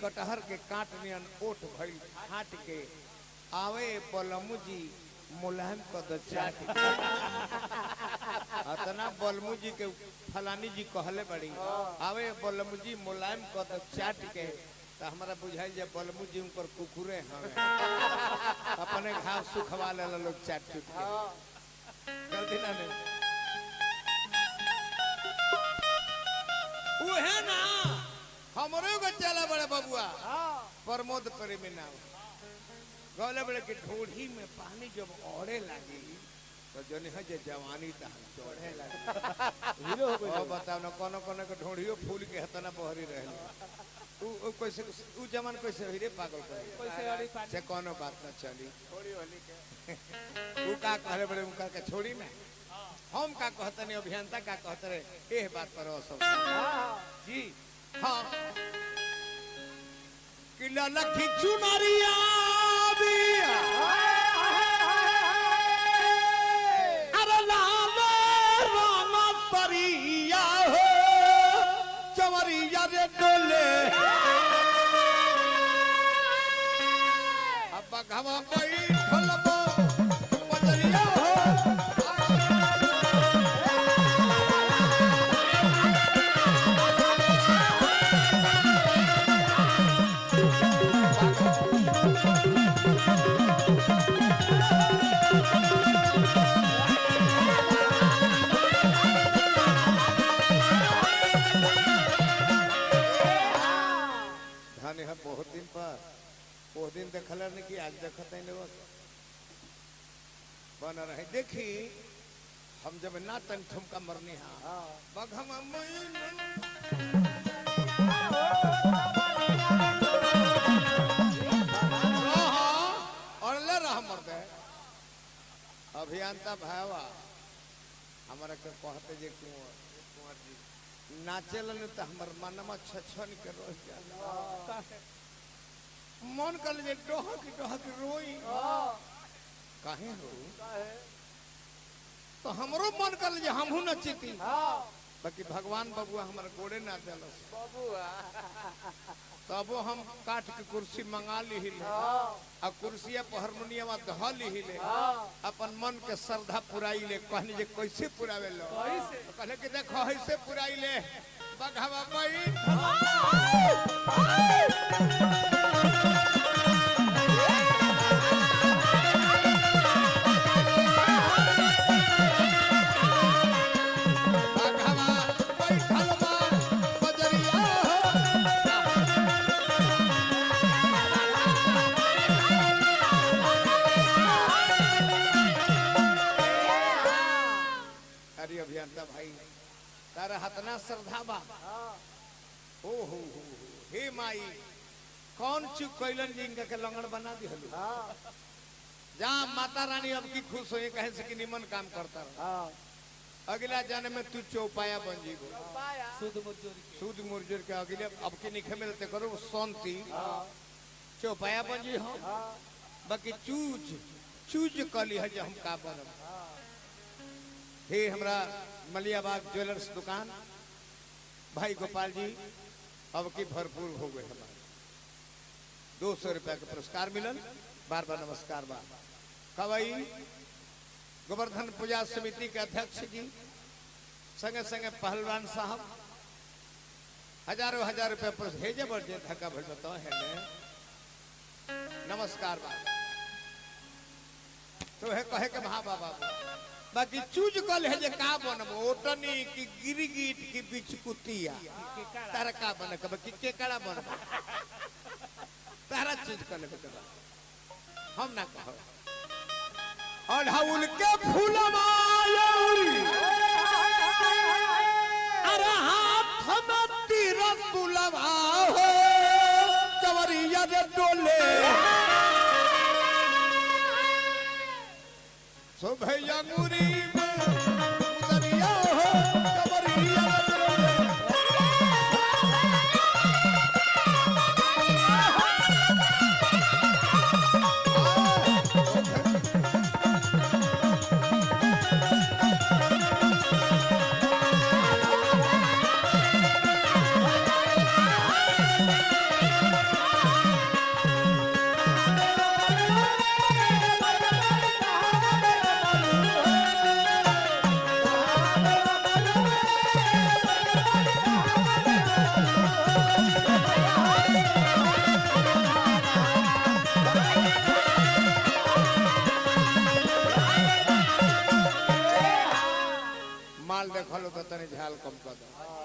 कटहर के काट नियन ओठ भई हाट के आवे बलमू जी मुलायम कद चाट अतना बलमू जी के फलानी जी कहले बड़ी आवे बलमू जी मुलायम कद चाट के तो हमारा बुझाई जे बलमू जी उनकर कुकुरे हवे अपने घाव सुखवा ले लोग चाट चुट के जल्दी ना ने उहे ना हमरे को चला बड़े बबुआ प्रमोद प्रेमी नाम गौले बड़े की ढूढ़ी में पानी जब ओढ़े लगी तो जने है जे जवानी ता चढ़े लगी हीरो हो गई बताओ ना कोनो कोनो के ढूढ़ियो फूल के हतना बहरी रहले उ कैसे उ जमान कैसे हीरे पागल कैसे अड़ी से कोनो बात ना चली छोड़ी होली के उ का कहले बड़े उनका के छोड़ी में हम का कहतनी अभियंता का कहत रे एह बात पर सब जी हाँ कि ललखी चुनरिया बिया अरे लाल राम परिया हो चवरिया रे डोले अब बघवा बैठल बो बजरिया हो बहुत दिन पर वो दिन देखल नहीं कि आज देखते हैं लोग बन रहे देखी हम जब ना तन ठुमका मरनी हाँ बघम और ले रहा मर गए अभियंता भावा हमारा के कहते जे कुंवर जी नाचेल तो हमर मनवा छछन के रह जाला मन कल जे डहक रोई काहे हो तो हमरो मन कल जे हमहू नचती बाकी भगवान बबुआ हमर गोड़े ना देलस बबुआ तबो हम काठ के कुर्सी मंगा लिहिले आ कुर्सिया पर हारमोनियम धह लिहिले अपन मन के श्रद्धा पुराई ले कहनी जे कैसे पुरावे लो कहले कि देखो ऐसे पुराई ले बघवा बैठ अभियंता भाई तारा हतना श्रद्धा बा ओ हो हे माई कौन चुप कैलन जिनका के लंगड़ बना दी हलू जा माता रानी अब की खुश होए कहे से कि निमन काम करता रहा अगला जन्म में तू चौपाया बन जीगो सूद मुर्जर के अगले अब के निखे मिलते करो शांति चौपाया बन जी हम बाकी चूज कली है हम का बनब हे हमरा मलियाबाग ज्वेलर्स दुकान भाई गोपाल जी अब की भरपूर हो गए हमारे 200 रुपया का पुरस्कार मिलन बार बार नमस्कार बा कवई गोवर्धन पूजा समिति के अध्यक्ष जी संगे संगे पहलवान साहब हजारों रुपया पुरस्कार हे जबरदस्त धक्का भर बताओ है नमस्कार बा तो है कहे के महा बाबा बाकी चूज कल है जे का बनबो ओटनी की गिरगीट की बिचकुतिया तारा का बन के बाकी केकड़ा बनबो तारा चूज कल के हम ना कहो अढ़ाउल के फूलवा अरे हाथ में तीर तुलवा हो चवरिया रे डोले सो भैया मुरी में उतरिया हो कबरिया ख्याल कम कर दो